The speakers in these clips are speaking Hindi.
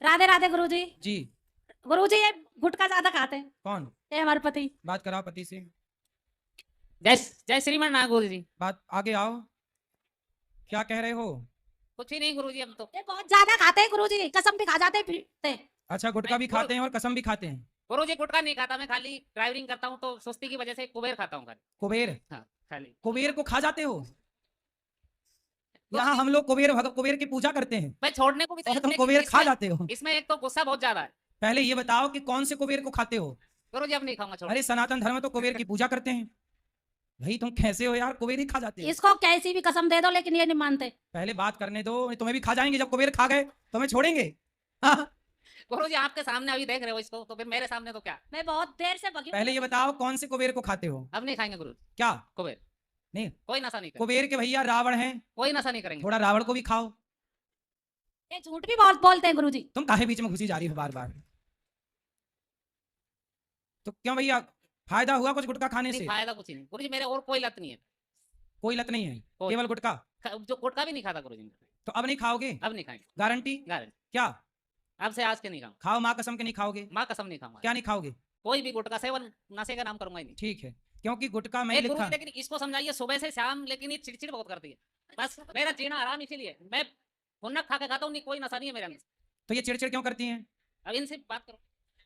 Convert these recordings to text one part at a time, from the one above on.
राधे राधे गुरुजी। जी। गुरुजी ये गुटखा ज्यादा खाते हैं, कौन? ये हमारे पति। बात कराओ पति से। जय जय श्रीमान ना गुरु जी। बात आगे आओ, क्या कह रहे हो? कुछ ही नहीं गुरु जी, हम तो ये बहुत ज्यादा खाते हैं गुरुजी, कसम भी खा जाते हैं पीते हैं। अच्छा, गुटखा भी खाते हैं और कसम भी खाते हैं। गुरु जी गुटखा नहीं खाता, मैं खाली ड्राइविंग करता हूँ तो सुस्ती की वजह से कुबेर खाता हूँ खाली। कुबेर? हाँ खाली। कुबेर को खा जाते हो? यहाँ हम लोग कुबेर की पूजा करते हैं मैं छोड़ने को भी और तैयार तुम हूँ, कुबेर लेकिन खा जाते हो। इसमें एक तो गुस्सा बहुत ज्यादा है। पहले ये बताओ कि कौन से कुबेर को खाते हो? गुरु जी अब नहीं खाऊंगा, छोड़। अरे सनातन धर्म में तो कुबेर की पूजा करते हैं। भाई तुम कैसे हो यार, कुबेर ही खा जाते हो। इसको कैसी भी कसम दे दो लेकिन ये नहीं मानते। पहले बात करने दो, तुम्हें भी खा जाएंगे। जब कुबेर खा गए तो हमें छोड़ेंगे? हाँ? गुरु जी आपके सामने अभी देख रहे हो इसको, तो फिर मेरे सामने तो क्या। मैं बहुत देर से बगी। पहले ये बताओ कौन से कुबेर को खाते हो? अब नहीं खाएंगे गुरु। क्या? कुबेर नहीं, कोई नशा नहीं करेंगे, कुबेर के भैया रावण हैं, कोई नशा नहीं करेंगे। थोड़ा रावण को भी खाओ। ये झूठ भी बहुत बोलते हैं गुरुजी। तुम काहे बीच में घुसी जा रही हो बार बार? तो क्यों भैया, फायदा हुआ कुछ गुटखा खाने नहीं से? फायदा कुछ ही नहीं गुरु जी, मेरे और कोई लत नहीं है। कोई लत नहीं है, कोई। केवल गुटखा? जो गुटखा भी नहीं खाता गुरु जी। तो अब नहीं खाओगे? अब नहीं खाएंगे, गारंटी? गारंटी। क्या? अब से आज के नहीं खाऊंगा, खाओ, माँ कसम के नहीं खाओगे? माँ कसम नहीं खाऊंगा। क्या नहीं खाओगे? कोई भी गुटखा सेवन नशे का नाम करूंगा ही नहीं। ठीक है, क्योंकि गुटखा में ए, ही गुरु लिखा। जी, लेकिन इसको समझाइए सुबह से शाम, लेकिन ये चिड़चिड़ बहुत करती है। बस मेरा जीना आराम इसीलिए मैं गुन्नक खा के खाता हूँ, नहीं कोई नशा नहीं है मेरे अंदर। तो ये चिड़चिड़ क्यों करती हैं? अब इनसे बात करो।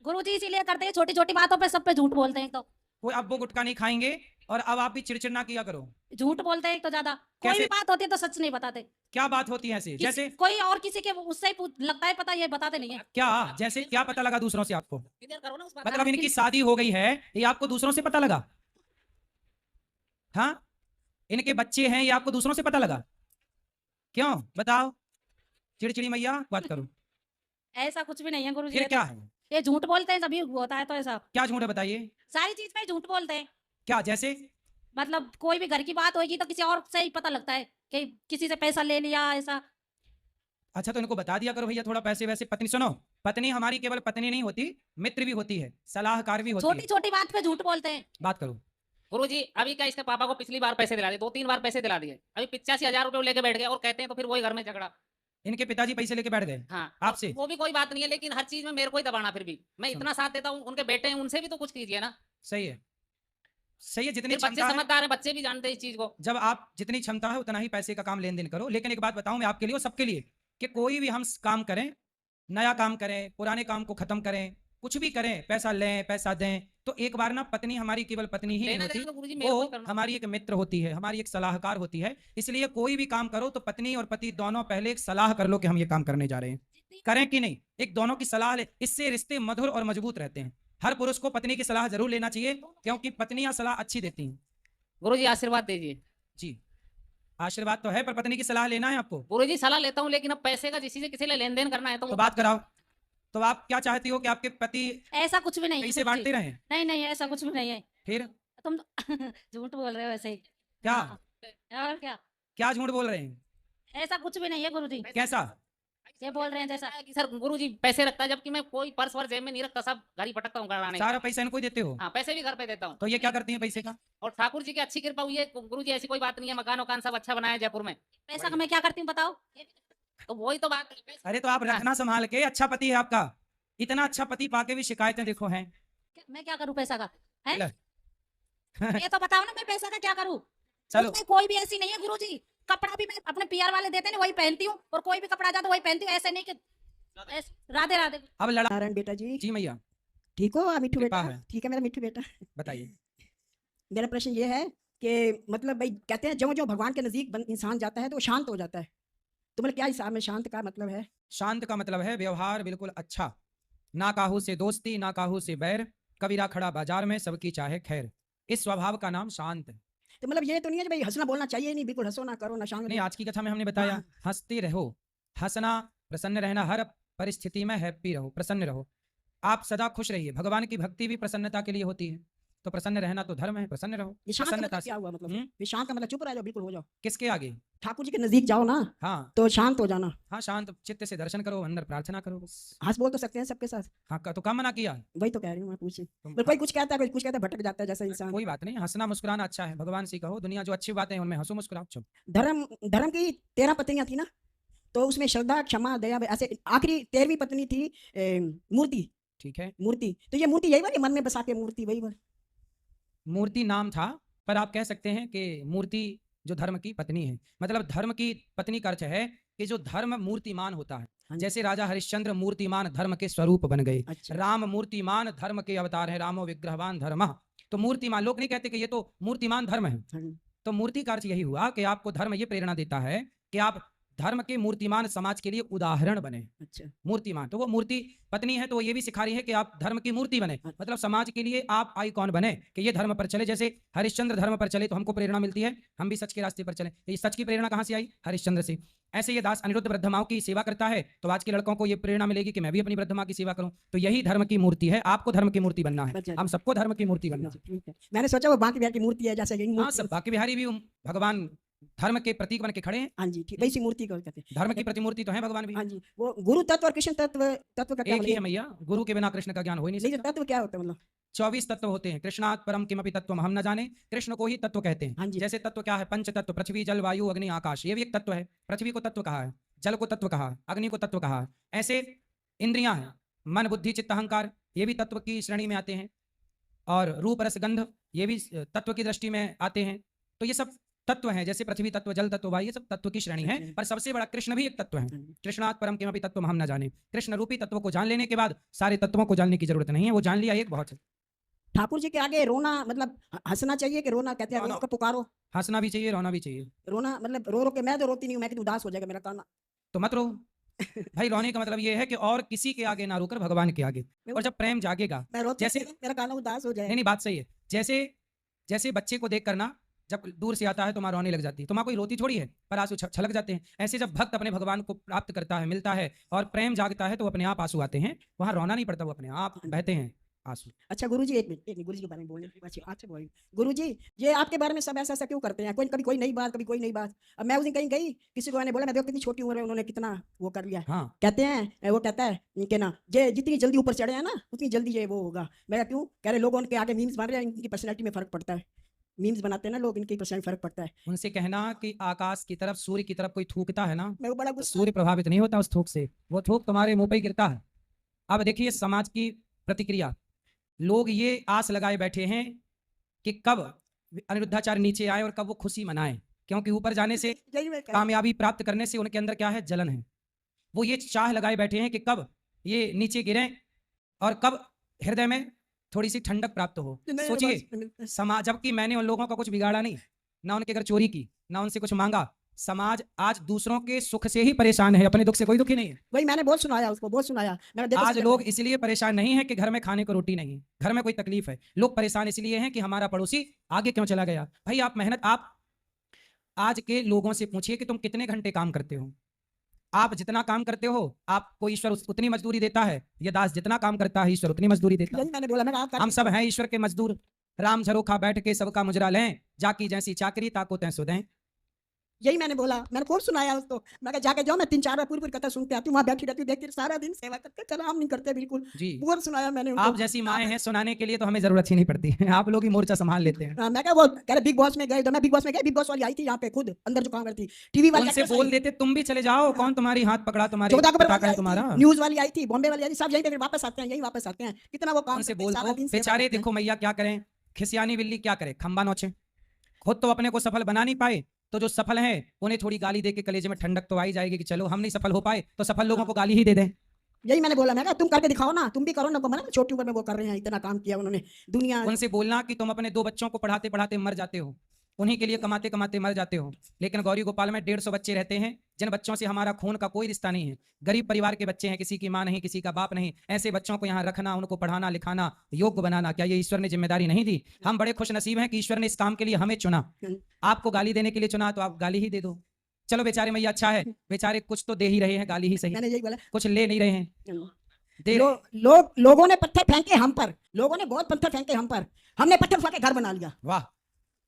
गुरुजी इसीलिए करते हैं, छोटी छोटी बातों पे सब पे झूठ बोलते हैं। तो कोई अब वो गुटखा नहीं खाएंगे और अब आप भी चिड़चिड़ ना किया करो। झूठ बोलते हैं एक तो ज्यादा, कोई कैसे? भी बात होती है तो सच नहीं बताते। क्या बात होती है ऐसे? जैसे कोई और किसी के उससे ही लगता है पता, ये बताते नहीं है। क्या? जैसे क्या पता लगा दूसरों से आपको? क्लियर करो ना उस बात। मतलब इनकी शादी हो गई है, ये आपको दूसरों से पता लगा? हाँ, इनके बच्चे हैं, ये आपको दूसरों से पता लगा? क्यों बताओ? चिड़चिड़ी मैया बात करो। ऐसा कुछ भी नहीं है गुरुजी। फिर क्या है? ये झूठ बोलते हैं तभी होता है। तो ऐसा क्या झूठ है बताइए? सारी चीज में झूठ बोलते हैं। क्या जैसे? मतलब कोई भी घर की बात होगी तो किसी और से ही पता लगता है कि किसी से पैसा ले लिया ऐसा। अच्छा तो इनको बता दिया करो भैया थोड़ा पैसे वैसे। पत्नी सुनो, पत्नी हमारी केवल पत्नी नहीं होती, मित्र भी होती है, सलाहकार भी होती छोटी है। छोटी बात पे झूठ बोलते हैं। बात करो। गुरु जी अभी क्या, इसके पापा को पिछली बार पैसे दिला दिए, 2-3 बार पैसे दिला दिए, अभी 85,000 रुपए लेके बैठ गए और कहते हैं तो फिर वही घर में झगड़ा। इनके पिताजी पैसे लेके बैठ गए हाँ आपसे? वो भी कोई बात नहीं है, लेकिन हर चीज में मेरे को ही दबाना। फिर भी मैं सुनो। इतना साथ देता हूँ, उनके बेटे हैं, उनसे भी तो कुछ कीजिए ना। सही है, सही है। जितनी फिर बच्चे क्षमता है, समझदार है, बच्चे भी जानते हैं इस चीज को। जब आप जितनी क्षमता है उतना ही पैसे का काम लेन देन करो। लेकिन एक बात बताऊं मैं आपके लिए और सबके लिए, कि कोई भी हम काम करें, नया काम करें, पुराने काम को खत्म करें, कुछ भी करें, पैसा लें पैसा दें, तो एक बार ना पत्नी हमारी केवल पत्नी ही नहीं लेना होती, देना तो गुरु जी मेरे को ही वो करना। हमारी एक मित्र होती है, हमारी एक सलाहकार होती है। इसलिए कोई भी काम करो तो पत्नी और पति दोनों पहले एक सलाह कर लो कि हम ये काम करने जा रहे हैं, करें कि नहीं। एक दोनों की सलाह ले, इससे रिश्ते मधुर और मजबूत रहते हैं। हर पुरुष को पत्नी की सलाह जरूर लेना चाहिए, क्योंकि पत्नियां सलाह अच्छी देती हैं। गुरु जी आशीर्वाद दीजिए। जी, आशीर्वाद तो है, पर पत्नी की सलाह लेना है आपको। गुरु जी सलाह लेता हूँ, लेकिन अब पैसे का किसी से किसी ले लेन देन करना है तो तो बात कराओ। तो आप क्या चाहती हो कि आपके पति ऐसा कुछ भी नहीं है पैसे गुरुजी। बांटते रहें? नहीं नहीं ऐसा कुछ भी नहीं है। फिर तुम तो झूठ बोल रहे हो ऐसे ही। क्या? हाँ, और क्या? क्या झूठ बोल रहे हैं? ऐसा कुछ भी नहीं है गुरुजी। कैसा? ये बोल रहे हैं जैसा। कि सर गुरु जी पैसे रखता है, जबकि मैं कोई पर्स वर्स जेब में नहीं रखता, सब घर ही पटकता हूँ घर आने। सारा पैसा इनको ही देते हो? हाँ पैसे भी घर पे देता हूँ। तो ये क्या करती हैं पैसे का? और ठाकुर जी की अच्छी कृपा हुई है गुरु जी, ऐसी कोई बात नहीं है, मकान वकान सब अच्छा बनाया है जयपुर में। पैसा का मैं क्या करती हूँ बताओ? तो वही तो बात है। अरे तो आप रखना संभाल के, अच्छा पति है आपका, इतना अच्छा पति पाके भी शिकायतें देखो हैं। मैं क्या करूँ पैसा का? है ले। ये तो बताओ ना मैं पैसा का क्या करूँ? चलो उसमें कोई भी ऐसी नहीं है गुरुजी। कपड़ा भी मैं अपने पीआर वाले देते हैं ना, वही पहनती हूँ, और कोई भी कपड़ा जाता वही पहनती हूँ। ऐसे नहीं कि राधे राधे। अब लड़ा। नारायण बेटा जी, जी मैया ठीक हो? मिठू कृपा बेटा है। ठीक है मेरा मिठू बेटा। बताइए। मेरा प्रश्न ये है कि मतलब भाई कहते हैं जो जो भगवान के नजदीक इंसान जाता है तो वो शांत हो जाता है, तो मतलब क्या हिसाब में शांत का मतलब है? शांत का मतलब है व्यवहार बिल्कुल अच्छा, ना काहू से दोस्ती ना काहू से बैर, कबीरा खड़ा बाजार में सबकी चाहे खैर। इस स्वभाव का नाम शांत है। तो मतलब ये तो नहीं है कि भाई हंसना बोलना चाहिए ही नहीं, बिल्कुल हंसो ना करो ना शांत नहीं, आज की कथा में हमने बताया हाँ। हंसते रहो, हंसना, प्रसन्न रहना, हर परिस्थिति में हैप्पी रहो, प्रसन्न रहो। आप सदा खुश रहिए। भगवान की भक्ति भी प्रसन्नता के लिए होती है, तो प्रसन्न रहना तो धर्म है, प्रसन्न रहो। ये शांत का प्रसन्नता मतलब से क्या हुआ? मतलब हम्म? ये शांत का मतलब चुप रह जाओ, बिल्कुल हो जाओ, किसके आगे? ठाकुर जी के नजदीक जाओ ना हाँ तो शांत हो जाना। हाँ, शांत चित्त से दर्शन करो, अंदर प्रार्थना करो बस। हंस बोल तो सकते हैं सबके साथ, हाँ तो काम मना किया? वही तो कह रही हूँ मैं पूछे। तुम कोई कुछ कहता है, कोई कुछ कहता है, भटक जाता है जैसा इंसान। कोई बात नहीं, हंसना मुस्कुराना अच्छा है। भगवान से कहो दुनिया जो अच्छी बातें हैं उनमें हंसो मुस्कुराओ, चुप। धर्म धर्म की 13 पत्नियां थी ना, तो उसमें श्रद्धा, क्षमा, दया, ऐसे आखिरी 13वीं पत्नी थी मूर्ति। ठीक है, मूर्ति, तो ये मूर्ति यही वाली मन में बसा के मूर्ति वही वाली? मूर्ति नाम था, पर आप कह सकते हैं कि मूर्ति जो धर्म की पत्नी है, मतलब धर्म की पत्नी का अर्थ है कि जो धर्म मूर्तिमान होता है। हाँ जी। जैसे राजा हरिश्चंद्र मूर्तिमान धर्म के स्वरूप बन गए, अच्छा। राम मूर्तिमान धर्म के अवतार है, रामो विग्रहवान धर्म। तो मूर्तिमान, लोग नहीं कहते कि ये तो मूर्तिमान धर्म है। हाँ जी। तो मूर्ति का अर्थ यही हुआ कि आपको धर्म ये प्रेरणा देता है कि आप धर्म के मूर्तिमान समाज के लिए उदाहरण बने। अच्छा। मूर्तिमान, तो वो मूर्ति पत्नी है, तो वो ये भी सिखा रही है कि आप धर्म की मूर्ति बने, हाँ। मतलब समाज के लिए आप आइकॉन बने कि ये धर्म पर चले। जैसे हरिश्चंद्र धर्म पर चले तो हमको प्रेरणा मिलती है, हम भी सच के रास्ते पर चले। तो ये सच की प्रेरणा कहाँ से आई? हरिश्चंद्र से। ऐसे ये दास अनिरुद्ध वृद्ध माओं की सेवा करता है, तो आज के लड़कों को ये प्रेरणा मिलेगी कि मैं भी अपनी वृद्ध माँ की सेवा करूं। तो यही धर्म की मूर्ति है, आपको धर्म की मूर्ति बनना है, अच्छा। हम सबको धर्म की मूर्ति बनना है। ठीक है, मैंने सोचा वो बांके बिहार की मूर्ति है, जैसे यही हाँ, मूर्ति। सब बाकी बिहारी भी भगवान धर्म के प्रतीक बन के खड़े हैं। हाँ जी, ठीक, वैसी मूर्ति को कहते हैं। धर्म की प्रतिमूर्ति तो है भगवान भी। हाँ जी, वो गुरु तत्व और कृष्ण तत्व, तत्व का क्या एक ही है मतलब? मैया, गुरु के बिना कृष्ण का ज्ञान हो ही नहीं नहीं, सकता। तत्व क्या होता है मतलब? 24 तत्व होते हैं, कृष्णात् परम किमपि तत्व हम न जाने, कृष्ण को ही तत्व कहते हैं। हाँ जी। जैसे तत्व क्या है? पंच तत्व, पृथ्वी जल वायु अग्नि आकाश, ये भी एक तत्व है। पृथ्वी को तत्व कहा है, जल को तत्व कहा है, अग्नि को तत्व कहा है। ऐसे इंद्रियां हैं, मन बुद्धि चित्त अहंकार, ये भी तत्व की श्रेणी में आते हैं। और रूप रस गंध, ये भी तत्व की दृष्टि में आते हैं। तो ये सब तत्व हैं, जैसे पृथ्वी तत्व, जल तत्व, वायु, ये सब तत्व की श्रेणी है। पर सबसे बड़ा कृष्ण भी एक तत्व है। कृष्णात् परम किमपि तत्व हम न जाने, कृष्ण रूपी तत्व को जान लेने के बाद सारे तत्वों को जानने की जरूरत नहीं है, वो जान लिया एक बहुत है। ठाकुर जी के आगे रोना मतलब हंसना चाहिए कि रोना? कहते हैं रो के पुकारो। हंसना भी चाहिए, रोना भी चाहिए। रोना मतलब रो रो के, मैं तो रोती नहीं हूँ, मैं कि उदास हो जाएगा मेरा काना। तो मत रो भाई। रोने का मतलब ये है कि और किसी के आगे ना रोकर भगवान के आगे। और जब प्रेम जागेगा, मैं रोती जैसे हूँ, मेरा काना उदास हो जाए। नहीं, बात सही है। जैसे जैसे बच्चे को देख करना, जब दूर से आता है तो माँ रोने लग जाती है, तो माँ कोई रोती थोड़ी है, पर आंसू छलक जाते हैं। ऐसे जब भक्त अपने भगवान को प्राप्त करता है, मिलता है और प्रेम जागता है, तो अपने आप आंसू आते हैं। वहां रोना नहीं पड़ता, वो अपने आप बहते हैं आंसू। अच्छा गुरुजी, एक मिनट गुरुजी के बारे में बोलने, अच्छा बोलिए गुरुजी, ये आपके बारे में सब ऐसा ऐसा क्यों करते हैं? कोई कभी कोई नई बात, कभी कोई नई बात। अब मैं उस दिन कहीं गई, किसी को मैंने बोला, मैं देखो कितनी छोटी उम्र है, उन्होंने कितना वो कर लिया। हाँ, कहते हैं, वो कहता है कि ना ये जितनी जल्दी ऊपर चढ़े हैं ना, उतनी जल्दी ये वो होगा। मैं क्यों कह रहे, लोगों के आगे मीम्स बन रहे हैं, इनकी पर्सनैलिटी में फर्क पड़ता है। मीम्स बनाते हैं ना लोग, इनकी पर्सनैलिटी फर्क पड़ता है। उनसे कहना कि आकाश की तरफ, सूर्य की तरफ कोई थूकता है ना, मैं वो बड़ा तो गुस्सा। सूर्य प्रभावित नहीं होता उस थूक से, वो थूक तुम्हारे मुंह पे ही गिरता है। अब देखिए समाज की प्रतिक्रिया, लोग ये आस लगाए बैठे हैं कि कब अनिरुद्धाचार्य नीचे आए और कब वो खुशी मनाएं, क्योंकि ऊपर जाने से, यही मैं कह रहा हूं। कामयाबी प्राप्त करने से उनके अंदर क्या है? जलन है। वो ये चाह लगाए बैठे हैं कि कब ये नीचे गिरें और कब हृदय में थोड़ी सी ठंडक प्राप्त हो। नहीं, सोचिए, बस- समाज, जबकि मैंने उन लोगों का कुछ बिगाड़ा नहीं, ना उनके घर चोरी की, ना उनसे कुछ मांगा। समाज आज दूसरों के सुख से ही परेशान है, अपने दुख से कोई दुखी नहीं है। वही मैंने बहुत सुनाया उसको, बहुत सुनाया। मैंने देखो आज लोग इसलिए परेशान नहीं है कि घर में खाने को रोटी नहीं, घर में कोई तकलीफ है। लोग परेशान इसलिए हैं कि हमारा पड़ोसी आगे क्यों चला गया। भाई आप मेहनत, आप आज के लोगों से पूछिए कि तुम कितने घंटे काम करते हो। आप जितना काम करते हो, आपको ईश्वर उतनी मजदूरी देता है। ये दास जितना काम करता है, ईश्वर उतनी मजदूरी देता है। यही मैंने बोला, मैंने आप हम सब हैं ईश्वर के मजदूर। राम झरोखा बैठ के सबका मुजरा लें, जाकी जैसी चाकरी ताको तैं सो दें। यही मैंने बोला, मैंने खूब सुनाया उसको। मैं कहा जाके जाओ, मैं 3-4 बार पूरी कथा सुनते आती हूँ, वहाँ बैठी रहती हूँ, देखती सारा दिन सेवा करते, सलाम नहीं करते बिल्कुल। जी, बहुत सुनाया मैंने उनको। आप जैसी माएँ हैं सुनाने के लिए, तो हमें जरूरत ही नहीं पड़ती। आप लोग ही मोर्चा संभाल लेते हैं। हाँ, मैं क्या वो कह रहे बिग बॉस में गए, तो मैं बिग बॉस में गई, बिग बॉस वाली आई थी यहाँ पे खुद अंदर जो काम करती, टीवी वाली उनसे बोल देते तुम भी चले जाओ, कौन तुम्हारी हाथ पकड़ा, तुम्हारे 14 पता है तुम्हारा। न्यूज वाली आई थी, बॉम्बे वाली आई थी, सब यहीं पे फिर वापस आते हैं, यहीं वापस आते हैं। कितना वो काम उनसे करते हैं, बोल सारा दो, दिन सेवा बेचारे करते हैं। देखो मैया क्या करें, खिसियानी बिल्ली क्या करे, खंबा नोचे। खुद तो अपने को सफल बना नहीं पाए, तो जो सफल हैं उन्हें थोड़ी गाली दे के कलेजे में ठंडक तो आई जाएगी कि चलो हम नहीं सफल हो पाए तो सफल लोगों को गाली ही दे दें। यही मैंने बोला, मैं कहा तुम करके दिखाओ ना, तुम भी करो ना। मना छोटी उम्र में वो कर रहे हैं, इतना काम किया उन्होंने दुनिया। उनसे बोलना कि तुम अपने 2 बच्चों को पढ़ाते पढ़ाते मर जाते हो, उन्हीं के लिए कमाते कमाते मर जाते हो। लेकिन गौरी गोपाल में 150 बच्चे रहते हैं, जिन बच्चों से हमारा खून का कोई रिश्ता नहीं है। गरीब परिवार के बच्चे हैं, किसी की माँ नहीं, किसी का बाप नहीं। ऐसे बच्चों को यहाँ रखना, उनको पढ़ाना लिखाना, योग्य बनाना, क्या ये ईश्वर ने जिम्मेदारी नहीं दी? हम बड़े खुश नसीब हैं कि ईश्वर ने इस काम के लिए हमें चुना। आपको गाली देने के लिए चुना तो आप गाली ही दे दो। चलो बेचारे मैया अच्छा है, बेचारे कुछ तो दे ही रहे हैं, गाली ही सही, मैंने यही बोला। कुछ ले नहीं रहे हैं। दे लोगों ने पत्थर फेंके हम पर, लोगों ने बहुत पत्थर फेंके हम पर, हमने पत्थर उठा के घर बना लिया। वाह,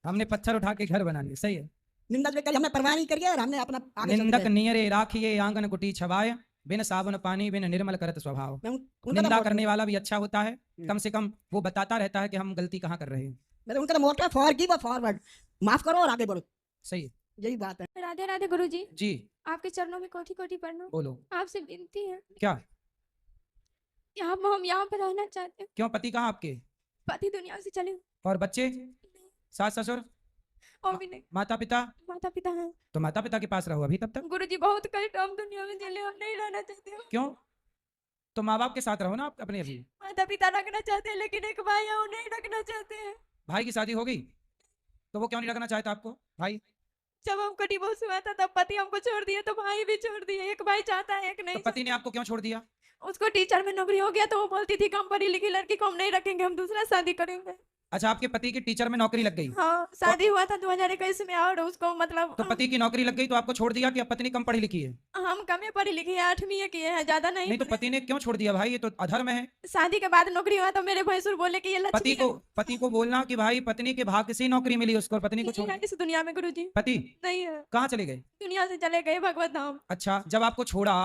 हमने पत्थर उठा के घर बना लिया, सही है। निंदा जो करी हमने परवाह नहीं करी और हमने अपना आगे चलते निंदक गए। नियरे राखिए आंगन कुटी छवाय, बिन साबुन पानी बिन निर्मल करत स्वभाव। मैं उनका निंदा तो करने वाला भी अच्छा होता है, कम से कम वो बताता रहता है कि हम गलती कहाँ कर रहे हैं। मैं उनका मोटो फॉरगिव और फॉरवर्ड, माफ करो और आगे बढ़ो। सही है। यही बात है। राधे राधे गुरुजी, जी आपके चरणों में कोटि कोटि प्रणाम। बोलो आपसे विनती है, क्या, हम यहाँ पर रहना चाहते हैं। क्यों, पति कहाँ आपके, पति दुनिया से चले और बच्चे, सास ससुर, और भी नहीं, माता पिता, माता पिता हैं। तो माता पिता के पास रहो अभी तब तक। गुरुजी बहुत कष्ट, हम दुनिया में चले, हम नहीं रहना चाहते हैं। क्यों, तो माँ बाप के साथ रहो ना आप अपने अभी। माता पिता रखना चाहते हैं, लेकिन एक भाई है वो नहीं रखना चाहते हैं। भाई की शादी हो गई तो वो क्यों नहीं रखना चाहता आपको भाई। जब हमको डिवोर्स हुआ था तब पति हमको छोड़ दिए, तो भाई भी छोड़ दिए। एक भाई चाहता है, एक तो नहीं पति ने आपको क्यों छोड़ दिया। चाहता। उसको टीचर में नौकरी हो गया, तो वो बोलती थी कि हम पढ़ी लिखी लड़की को हम नहीं रखेंगे, हम दूसरा शादी करेंगे। अच्छा, आपके पति की टीचर में नौकरी लग गई, हाँ, शादी हुआ था 2021 में, और उसको मतलब तो पति की नौकरी लग गई तो आपको छोड़ दिया कि अब पत्नी कम पढ़ी लिखी है। हम कम पढ़ी लिखी है, 8वीं किए हैं, ज्यादा नहीं। नहीं तो पति ने क्यों छोड़ दिया भाई, ये तो अधर्म है। शादी के बाद नौकरी हुआ तो मेरे भैंसुर बोले कि ये लक्ष्मी पति को बोलना कि भाई पत्नी के भाग्य से ही नौकरी मिली उसको, और पत्नी को छोड़ है इस दुनिया में गुरुजी। पति नहीं है, कहाँ चले गए। दुनिया से चले गए भगवत धाम। अच्छा, जब आपको छोड़ा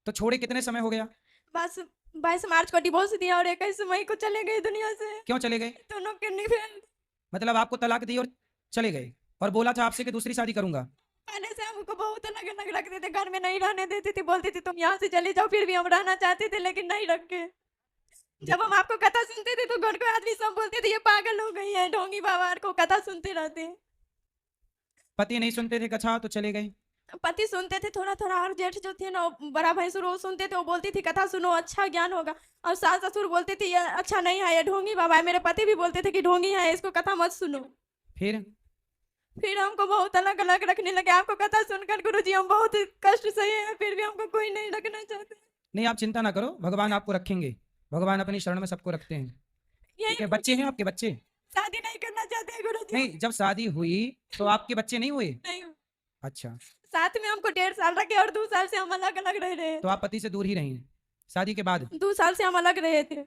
तो छोड़े कितने समय हो गया। बस 22 मार्च को डिवोर्स दिया और 21 मई को चले गए दुनिया से। क्यों चले गए, दोनों किडनी फेल। मतलब आपको तलाक दी और चले गए, और बोला था आपसे कि दूसरी शादी करूंगा। पहले से हमको बहुत अलग अलग लगते थे, घर में नहीं रहने देती थी, बोलती थी तुम यहाँ से चले जाओ, फिर भी हम रहना चाहते थे लेकिन नहीं रखे। जब हम आपको कथा सुनते थे तो घर के आदमी सब बोलते थे ये पागल हो गई है, ढोंगी बाबा को कथा सुनते रहते हैं। पति नहीं सुनते थे कथा तो चले गए। पति सुनते थे थोड़ा थोड़ा, और जेठ जो थे ना बड़ा भैंसुर वो सुनते थे, वो बोलती थी कथा सुनो अच्छा ज्ञान होगा। और सास ससुर बोलते थे ये अच्छा नहीं है, ये ढोंगी बाबा है। मेरे पति भी बोलते थे कि ढोंगी है, इसको कथा मत सुनो। फिर हमको बहुत अलग अलग रखने लगे। आपको कथा सुनकर गुरुजी हम बहुत कष्ट सहे हैं, फिर भी हमको कोई नहीं रखना चाहते। नहीं, आप चिंता ना करो, भगवान आपको रखेंगे, भगवान अपनी शरण में सबको रखते हैं। ठीक है, बच्चे हैं आपके, बच्चे शादी नहीं करना चाहते हैं गुरुजी। नहीं, जब शादी हुई तो आपके बच्चे नहीं हुए। नहीं, अच्छा, साथ में हमको 1.5 साल रखे और 2 साल से हम अलग अलग रह रहे हैं। तो आप पति से दूर ही रही हैं शादी के बाद। 2 साल से हम अलग रहे थे।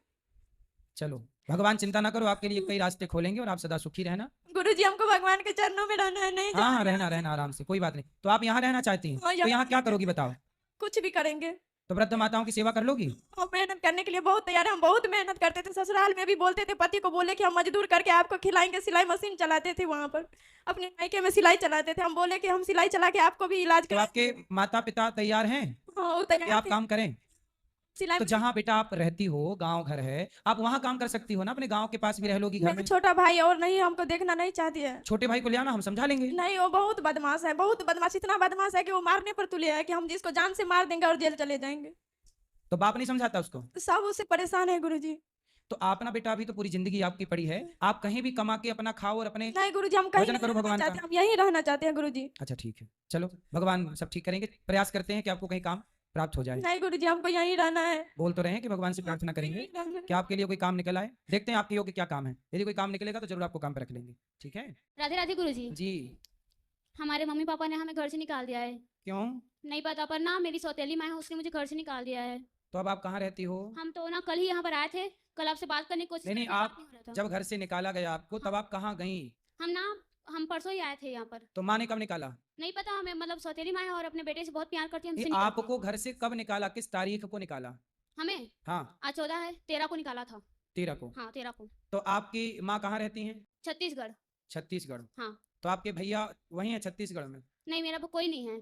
चलो, भगवान चिंता ना करो, आपके लिए कई रास्ते खोलेंगे और आप सदा सुखी रहना। गुरुजी हमको भगवान के चरणों में रहना है, नहीं हाँ जाना है। रहना आराम से, कोई बात नहीं। तो आप यहाँ रहना चाहती हैं, हाँ, तो यहाँ क्या करोगी बताओ। कुछ भी करेंगे, तो वृद्ध माताओं की सेवा कर लोगी। हम मेहनत करने के लिए बहुत तैयार है। हम बहुत मेहनत करते थे, ससुराल में भी बोलते थे, पति को बोले कि हम मजदूर करके आपको खिलाएंगे। सिलाई मशीन चलाते थे वहाँ पर, अपने मायके में सिलाई चलाते थे। हम बोले कि हम सिलाई चला के आपको भी इलाज तो आपके माता पिता तैयार हैं हाँ, वो कि तैयार आप थे। काम करें। सिलाई तो जहाँ बेटा आप रहती हो, गांव घर है, आप वहाँ काम कर सकती हो ना, अपने गांव के पास भी रह लोगी घर मेरा में। छोटा भाई और नहीं, हमको देखना नहीं चाहती है। छोटे भाई को ले आना, हम समझा लेंगे। नहीं, वो बहुत बदमाश है, बहुत बदमाश, इतना बदमाश है कि वो मारने पर तुले है कि हम जिसको जान से मार देंगे और जेल चले जाएंगे। तो बाप नहीं समझाता उसको। सब उससे परेशान है गुरुजी। तो आप ना बेटा, अभी तो पूरी जिंदगी आपकी पड़ी है, आप कहीं भी कमा के अपना खाओ और अपने। नहीं गुरुजी, हम कहीं भजन नहीं करो रहना भगवान चाहते, का। हम यहीं रहना चाहते हैं गुरुजी। अच्छा ठीक है, चलो भगवान सब ठीक करेंगे, प्रयास करते हैं कि आपको कहीं काम प्राप्त हो जाए। नहीं गुरुजी, हमको यहीं रहना है। बोल तो रहे हैं कि भगवान से प्रार्थना करेंगे यहीं रहना है। कि आपके लिए कोई काम निकल आए। देखते हैं आपके योग्य क्या काम है, यदि कोई काम निकलेगा तो जरूर आपको काम पर रख लेंगे। ठीक है राधे राधे गुरुजी। जी। हमारे मम्मी पापा ने हमें घर से निकाल दिया है। क्यों, नहीं पता, पर ना मेरी सौतेली माँ है, उसने मुझे घर से निकाल दिया है। तो अब आप कहाँ रहती हो। हम तो ना कल ही यहाँ पर आए थे, कल आपसे बात करने की कोशिश नहीं, की, आप बात नहीं हो रहा था। जब घर से निकाला गया आपको तब आप कहाँ गई। हम परसों ही आए थे यहाँ पर। तो माँ ने कब निकाला। नहीं पता हमें, मतलब सौतेली माँ है और अपने बेटे से बहुत प्यार करती है, हमसे ये निकाल आपको घर से कब निकाला, किस तारीख को निकाला। दिया। हमें हाँ, आज 14 है, 13 को निकाला था। 13 को। हाँ 13 को। तो आपकी माँ कहाँ रहती हैं। छत्तीसगढ़। छत्तीसगढ़। हाँ। तो आपके भैया वहीं है छत्तीसगढ़ में। नहीं, मेरा कोई नहीं है,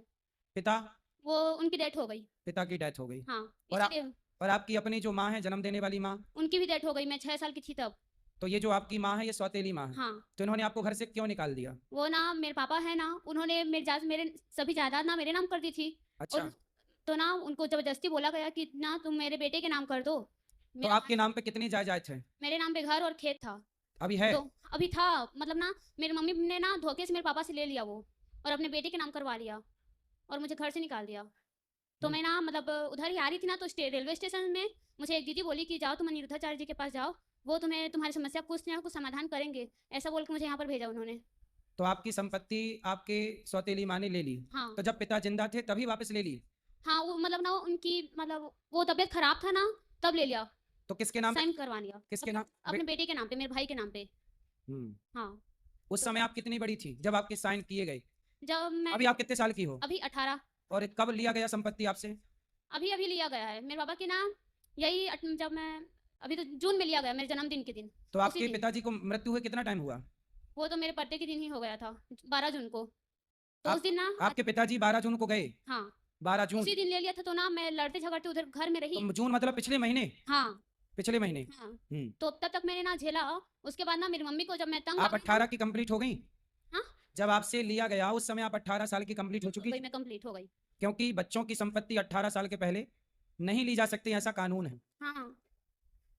पिता, वो उनकी डेथ हो गई। पिता की डेथ हो गई। हाँ, और आप- इसलिए और आपकी अपनी जो माँ है, जन्म देने वाली माँ, उनकी भी डेथ हो गई, मैं 6 साल की थी तब। तो ये जो आपकी माँ है ये सौतेली माँ है। हाँ, तो इन्होंने आपको घर से क्यों निकाल दिया। वो ना मेरे पापा है ना, उन्होंने मेरे सभी जायदाद ना मेरे नाम कर दी थी। अच्छा, और तो ना उनको जबरदस्ती बोला गया कि ना तुम मेरे बेटे के नाम कर दो। तो आपके नाम पे कितनी जायदाद है। मेरे नाम पे घर और खेत था। अभी है। तो अभी था, मतलब ना मेरी मम्मी ने ना धोखे से मेरे पापा से ले लिया वो, और अपने बेटे के नाम करवा लिया और मुझे घर से निकाल दिया। तो मैं ना मतलब उधर ही आ रही थी ना, तो रेलवे स्टेशन में मुझे एक दीदी बोली कि जाओ तुम अनिरुद्धाचार्य जी के पास जाओ, वो तुम्हें तुम्हारी समस्या कुछ ना कुछ समाधान करेंगे, ऐसा बोल के मुझे यहाँ पर भेजा उन्होंने। तो आपकी संपत्ति आपके सौतेली माँ ने ले ली। हाँ तो जब पिता जिंदा थे तभी वापस ले ली। हाँ, वो मतलब ना उनकी मतलब वो तबीयत खराब था ना, तब ले लिया, तो किसके नाम पे, साइन करवा लिया। किसके नाम। अपने बेटे के नाम पे, मेरे भाई के नाम पे। हाँ, उस समय आप कितनी बड़ी थी जब आपके साइन किए गए। जब मैं अभी आप कितने साल की हो। अभी 18। और कब लिया गया संपत्ति आपसे। अभी लिया गया है मेरे बाबा के नाम, यही जब मैं अभी तो जून में लिया गया, मेरे जन्मदिन के दिन। तो उसी आपके दिन। पिताजी को मृत्यु हुए कितना टाइम हुआ। वो तो मेरे बर्थडे के दिन ही हो गया था, 12 जून को। तो आप- उस दिन ना आपके पिताजी 12 जून को गए, हाँ 12 जून, उसी दिन ले लिया था, तो ना मैं लड़ते झगड़ते उधर घर में रही। तो जून मतलब पिछले महीने, हाँ पिछले महीने। हाँ हम्म। तो तब तक मैंने ना झेला। उसके बाद ना मेरी मम्मी को जब मैं तंग आ आप गई ना, 18 की कंप्लीट हो गई? हाँ? जब आपसे लिया गया उस समय आप 18 साल की कंप्लीट हो चुकी वही थी? मैं कंप्लीट हो गई। क्योंकि बच्चों की संपत्ति 18 साल के पहले नहीं ली जा सकती, ऐसा कानून है। हाँ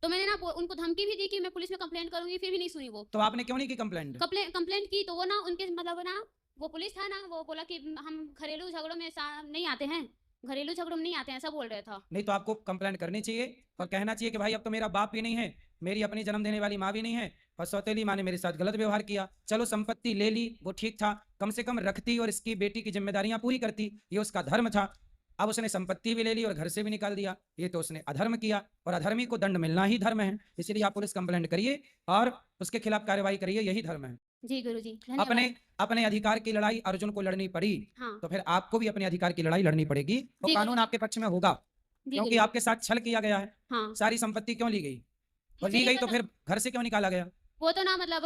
तो मैंने ना उनको धमकी भी दी कि मैं पुलिस में कंप्लेंट करूंगी, फिर भी नहीं सुनी वो। तो आपने क्यों नहीं की कंप्लेंट? कंप्लेंट की तो वो ना उनके मतलब ना वो पुलिस था ना, वो बोला कि हम घरेलू झगड़ों में नहीं आते हैं, घरेलू झगड़ों में नहीं आते हैं, ऐसा बोल रहा था। नहीं तो आपको कंप्लेंट करनी चाहिए और कहना चाहिए कि भाई अब तो मेरा बाप भी नहीं है, मेरी अपनी जन्म देने वाली माँ भी नहीं है और सौतेली माँ ने मेरे साथ गलत व्यवहार किया। चलो संपत्ति ले ली, वो ठीक था, कम से कम रखती और इसकी बेटी की जिम्मेदारियां पूरी करती, ये उसका धर्म था। अब उसने संपत्ति भी ले ली और घर से भी निकाल दिया, ये तो उसने अधर्म किया और अधर्मी को दंड मिलना ही धर्म है। इसलिए आप पुलिस कंप्लेंट करिए और उसके खिलाफ कार्रवाई करिए, यही धर्म है। जी गुरुजी धन्यवाद। अपने अधिकार की लड़ाई अर्जुन को लड़नी पड़ी, हाँ तो फिर आपको भी अपने अधिकार की लड़ाई लड़नी पड़ेगी और जी, कानून आपके पक्ष में होगा, जी क्योंकि गुरुजी। आपके साथ छल किया गया है। हाँ सारी संपत्ति क्यों ली गई? और मुझे ली नहीं गई तो पता। फिर घर से क्यों निकाला गया? वो तो ना मतलब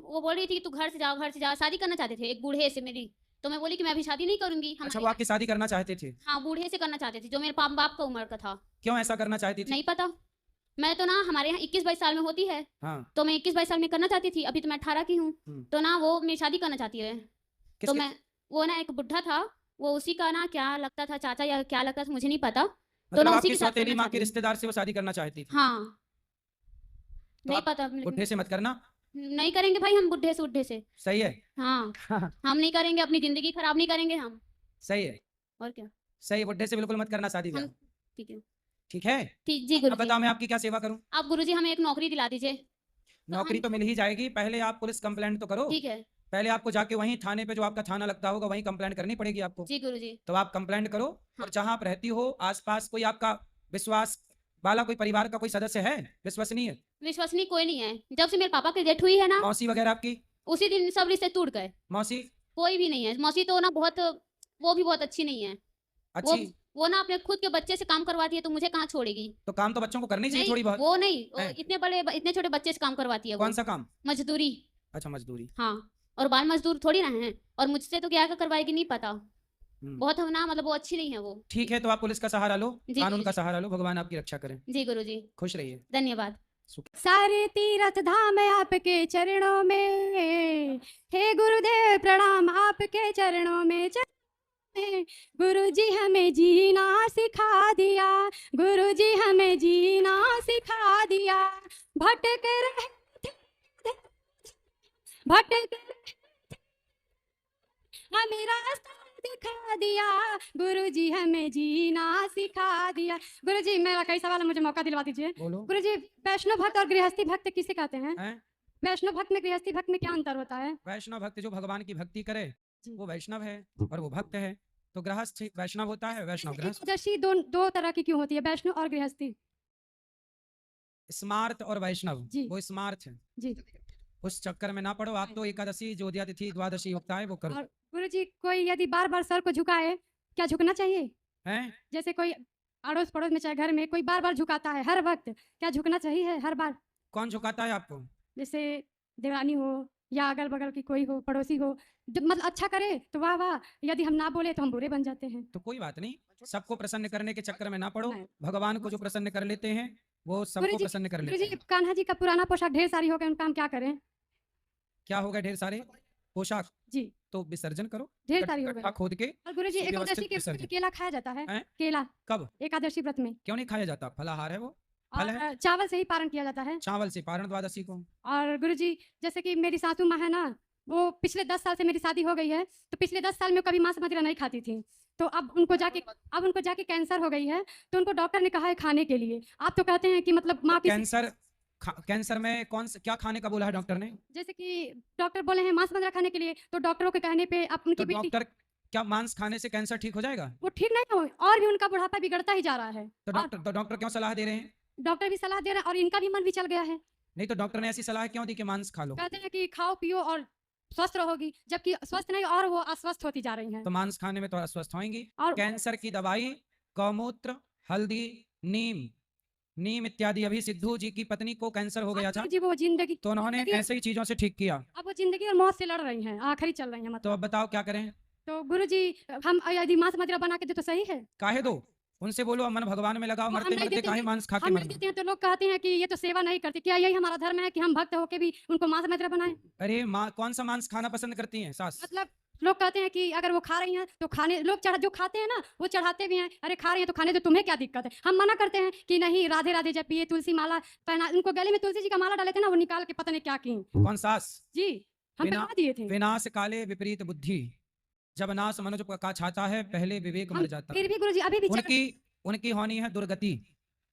वो बोल रही थी कि तू घर से जाओ, घर से जाओ, शादी करना चाहते थे एक बूढ़े से मेरी। तो मैं बोली कि मैं अभी शादी नहीं करूंगी। अच्छा, वो आपकी शादी करना चाहते थे? हाँ बूढ़े से करना चाहते थे जो मेरे बाप का उम्र का था। क्यों ऐसा करना चाहती थी? नहीं पता, मैं तो ना हमारे यहाँ 21-22 साल में होती है, हाँ, तो मैं 21-22 साल में करना चाहती थी। अभी तो मैं 18 की हूँ, तो ना वो मेरी शादी करना चाहती है। तो किसके- मैं वो ना एक बुढ़ा था, वो उसी का ना क्या लगता था, चाचा या क्या लगता था मुझे नहीं पता। मतलब ना उसी आपकी के साथ सौतेली करना माँ के चाहती हूँ। रिश्तेदार से वो शादी करना चाहती थी? हाँ तो नहीं आप पता, बुढ़े से मत करना। नहीं करेंगे भाई हम बुढ़े से उड्ढे से। सही है। हाँ हम नहीं करेंगे, अपनी जिंदगी खराब नहीं करेंगे हम। सही है, और क्या, सही, बुढ़े से बिल्कुल मत करना शादी ब्याह। हम ठीक है। ठीक है, ठीक जी अब गुरुजी। बताओ मैं आपकी क्या सेवा करूं? आप गुरुजी हमें एक नौकरी दिला दीजिए। नौकरी हम- तो मिल ही जाएगी, पहले आप पुलिस कंप्लेंट तो करो। ठीक है पहले आपको जाके वहीं थाने पे जो आपका थाना लगता होगा वहीं कंप्लेंट करनी पड़ेगी आपको। जी गुरुजी। तो आप कंप्लेंट करो हाँ। और जहां आप रहती हो आसपास कोई आपका विश्वास वाला कोई परिवार का कोई सदस्य है विश्वसनीय? विश्वसनीय कोई नहीं है, जब से मेरे पापा की डेथ हुई है ना मौसी वगैरह आपकी? उसी दिन सब रिश्ते टूट गए। मौसी कोई भी नहीं है। मौसी तो ना बहुत, वो भी बहुत अच्छी नहीं है। वो अच्छी? वो ना अपने खुद के बच्चे से काम करवाती है, तो मुझे कहाँ छोड़ेगी। तो काम तो बच्चों को करनी चाहिए नहीं थोड़ी बहुत। वो नहीं, वो हैं? इतने छोटे बच्चे से काम करवाती है वो। कौन सा काम? मजदूरी। अच्छा, मजदूरी। हाँ और बाल मजदूर थोड़ी ना है, और मुझसे तो क्या क्या करवाएगी नहीं पता। हम्म। बहुत ना मतलब वो अच्छी नहीं है वो। ठीक है, तो आप पुलिस का सहारा लो, जी, कानून जी, का जी। सहारा लो, भगवान आपकी रक्षा करें। जी गुरुजी खुश रहिए। धन्यवाद। सारे तीरथ धाम आपके चरणों में, हे गुरुदेव प्रणाम आपके चरणों में। गुरुजी हमें जीना सिखा दिया, गुरुजी हमें जीना सिखा दिया। भटक रहे थे, भटक रहे थे, हमें रास्ता दिखा दिया, गुरुजी हमें जीना सिखा दिया। गुरुजी मेरा कई सवाल है, मुझे मौका दिलवा दीजिए। बोलो। गुरुजी वैष्णव भक्त और गृहस्थी भक्त किसे कहते हैं? हैं? वैष्णव भक्त में गृहस्थी भक्त में क्या अंतर होता है? वैष्णव भक्त जो भगवान की भक्ति करे जी। वो वैष्णव है और वो भक्त है। तो गृहस्थ वैष्णव होता है, वैष्णव गृहस्थ। एकादशी दो तरह की क्यों होती है, वैष्णव और गृहस्थी? स्मार्त और वैष्णव, जी। वो स्मार्त है, जी। उस चक्कर में ना पड़ो। आप तो एकादशी जो तिथि द्वादशी होता है वो करो। और गुरुजी कोई यदि बार बार सर को झुकाए, क्या झुकना चाहिए? हैं? जैसे कोई अड़ोस पड़ोस में चाहे घर में कोई बार बार झुकाता है हर वक्त, क्या झुकना चाहिए हर बार? कौन झुकाता है आपको? जैसे देवरानी हो या अगल बगल की कोई हो, पड़ोसी हो, जब मतलब अच्छा करे तो वाह वाह, यदि हम ना बोले तो हम बुरे बन जाते हैं। तो कोई बात नहीं, सबको प्रसन्न करने के चक्कर में ना पड़ो। नहीं। भगवान को जो प्रसन्न कर लेते हैं वो सबको गुरुजी प्रसन्न कर लेते गुरुजी हैं। कान्हा जी का पुराना पोशाक ढेर सारी हो गए, उनका हम क्या करें? क्या होगा? ढेर सारे पोशाक जी तो विसर्जन करो, ढेर सारी हो गड्ढा गए। खोद के। और गुरुजी सुव्यवस्थित एकादशी के व्रत में विसर्जन। केला खाया जाता है? हैं? केला कब? एकादशी व्रत में। क्यों नहीं खाया जाता? फलाहार है वो, फल है। और चावल से ही पारण किया जाता है। चावल से पारण द्वादशी को। और गुरुजी जैसे कि मेरी सासू माँ है ना, वो पिछले 10 साल से मेरी शादी हो गई है, तो पिछले 10 साल में कभी मांस मदिरा नहीं खाती थी। तो अब उनको जाके कैंसर हो गई है, तो उनको डॉक्टर ने कहा है खाने के लिए। आप तो कहते हैं कि मतलब माँ की, कैंसर में क्या खाने का बोला है डॉक्टर ने? जैसे कि डॉक्टर बोले हैं मांस मदिरा खाने के लिए, तो डॉक्टरों के कहने पे अब तो उनकी बेटी, डॉक्टर क्या मांस खाने से कैंसर ठीक हो जाएगा? वो ठीक नहीं हो और भी उनका बुढ़ापा बिगड़ता ही जा रहा है। तो डॉक्टर क्यों सलाह दे रहे हैं? डॉक्टर भी सलाह दे रहे हैं और इनका भी मन भी चल गया है। नहीं तो डॉक्टर ने ऐसी सलाह क्यों दी कि मांस खा लो? कहते हैं कि खाओ पियो और स्वस्थ रहोगी, जबकि स्वस्थ नहीं और वो अस्वस्थ होती जा रही हैं। तो मांस खाने में तो अस्वस्थ होंगी। और कैंसर की दवाई गौमूत्र, हल्दी, नीम इत्यादि। अभी सिद्धू जी की पत्नी को कैंसर हो गया था, जी वो जिंदगी, तो उन्होंने जिंदगी- ऐसे ही चीजों से ठीक किया। अब वो जिंदगी और मौत से लड़ रही हैं, आखिरी चल रही हैं तो मतलब। अब बताओ क्या करें? तो गुरुजी हम यदि मांस मदिरा बना के दे तो सही है? काहे दो, उनसे बोलो मन भगवान में लगाओ, तो हम मरते नहीं मरते देते काहे हैं, मांस खा के हम नहीं मरना। देते हैं तो लोग कहते हैं कि ये तो सेवा नहीं करते। क्या यही हमारा धर्म है कि हम भक्त होके भी उनको मांस मदिरा बनाएं? अरे माँ कौन सा मांस खाना पसंद करती हैं सास? मतलब लोग कहते हैं कि अगर वो खा रही हैं तो खाने लोग जो खाते हैं ना वो चढ़ाते भी हैं। अरे खा रही हैं तो खाने दो, तुम्हें क्या दिक्कत है? हम मना करते हैं कि नहीं, राधे राधे जब पिए, तुलसी माला पहना, उनको गले में तुलसी जी का माला डाले थे ना, वो निकाल के पता नहीं क्या की। कौन सास? जी हम बिना- पहना दिए थे। विनाश काले विपरीत बुद्धि, जब नाश मनुज का छाता है, पहले विवेक हम मर जाता है। फिर भी गुरुजी अभी भी उनकी उनकी होनी है दुर्गति,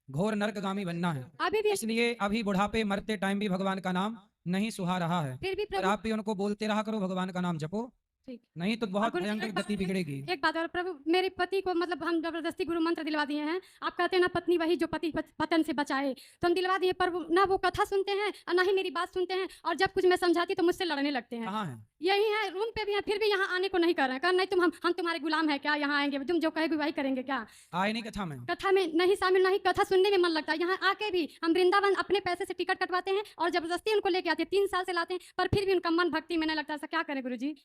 घोर नरकगामी बनना है। अभी भी इसलिए अभी बुढ़ापे मरते टाइम भी भगवान का नाम नहीं सुहा रहा है। फिर भी और प्रभु आप भी उनको बोलते रहा करो भगवान का नाम जपो, ठीक। नहीं तो बहुत गुरु जी, भयंकर एक बात गति बिगड़ेगी। एक बात और प्रभु, मेरे पति को मतलब हम जबरदस्ती गुरु मंत्र दिलवा दिए हैं। आप कहते हैं ना पत्नी वही जो पति पतन से बचाए, तो हम दिलवा दिए, पर ना वो कथा सुनते हैं और ना ही मेरी बात सुनते हैं, और जब कुछ मैं समझाती तो मुझसे लड़ने लगते हैं। कहाँ है? यही है, रूम पे भी हैं, फिर भी यहाँ आने को नहीं कर रहे हैं। कहा नहीं, हम तुम्हारे गुलाम है क्या? यहाँ आएंगे, तुम जो कहेगी वही करेंगे क्या? आए नहीं कथा में? कथा में नहीं शामिल, नहीं कथा सुनने में मन लगता है। यहाँ आके भी हम वृंदावन अपने पैसे से टिकट कटवाते हैं और जबरदस्ती उनको लेके आते हैं। 3 साल से लाते हैं, पर फिर भी उनका मन भक्ति में नहीं लगता। ऐसा क्या करें गुरु जी?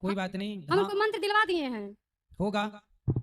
कोई बात नहीं, हम हाँ, उनको मंत्र दिलवा दिए हैं। होगा।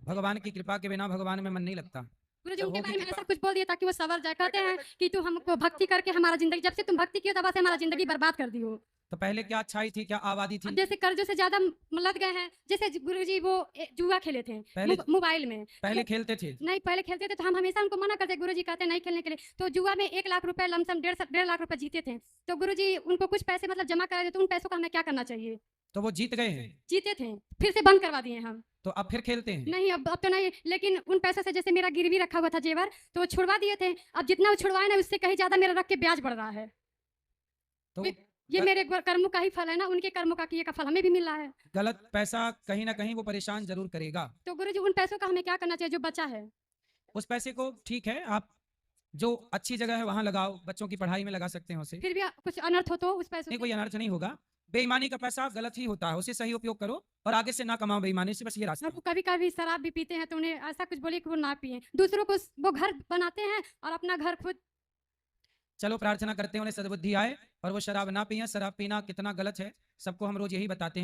भगवान की कृपा के बिना भगवान में मन नहीं लगता। गुरु जी जब उनके होगी बारे में कृपा- ऐसा कुछ बोल दिया ताकि वो सवर जाए। कहते हैं कि तू हमको भक्ति करके हमारा जिंदगी, जब से तुम भक्ति की तब से हमारा जिंदगी बर्बाद कर दी हो। तो पहले क्या अच्छाई थी, क्या आबादी अब थी? जैसे कर्जों से ज्यादा लद गए हैं। जैसे गुरु जी वो जुआ खेले थे पहले मोबाइल में। पहले खेलते थे। नहीं पहले खेलते थे तो हम हमेशा उनको मना करते। गुरु जी कहते नहीं खेलने के लिए। तो जुआ में 1 लाख रुपए लमसम 1.5 लाख रुपए जीते थे। तो गुरु जी उनको कुछ पैसे मतलब जमा करा देते, तो उन पैसों का हमें क्या करना चाहिए? तो वो जीत गए हैं, जीते थे, फिर से बंद करवा दिए हम। तो अब फिर खेलते हैं। नहीं अब तो नहीं, लेकिन उन पैसों से जैसे मेरा गिरवी रखा हुआ था जेवर, तो वो छुड़वा दिए थे। अब जितना वो छुड़वाए ना उससे कहीं ज्यादा मेरा रख के ब्याज बढ़ रहा है। तो ये मेरे कर्मों का ही फल है ना, उनके कर्मों का किए का फल हमें भी मिल रहा है। गलत पैसा कहीं ना कहीं वो परेशान जरूर करेगा। तो गुरु जी उन पैसों का हमें क्या करना चाहिए जो बचा है? उस पैसे को ठीक है, आप जो अच्छी जगह है वहां लगाओ, बच्चों की पढ़ाई में लगा सकते हैं उसे। फिर भी कुछ अनर्थ हो तो उस पैसों नहीं, से? कोई अनर्थ नहीं होगा। बेईमानी का पैसा गलत ही होता है, उसे सही उपयोग करो और आगे से ना कमाओ बेईमानी से, बस ये रास्ता और है। वो कभी कभी शराब भी पीते हैं, तो उन्हें ऐसा कुछ बोलिए कि वो ना पिए। दूसरों को वो घर बनाते हैं और अपना घर खुद। चलो प्रार्थना करते हैं उन्हें सद्बुद्धि आए और वो शराब ना पिए। शराब पीना कितना गलत है सबको हम रोज यही बताते हैं।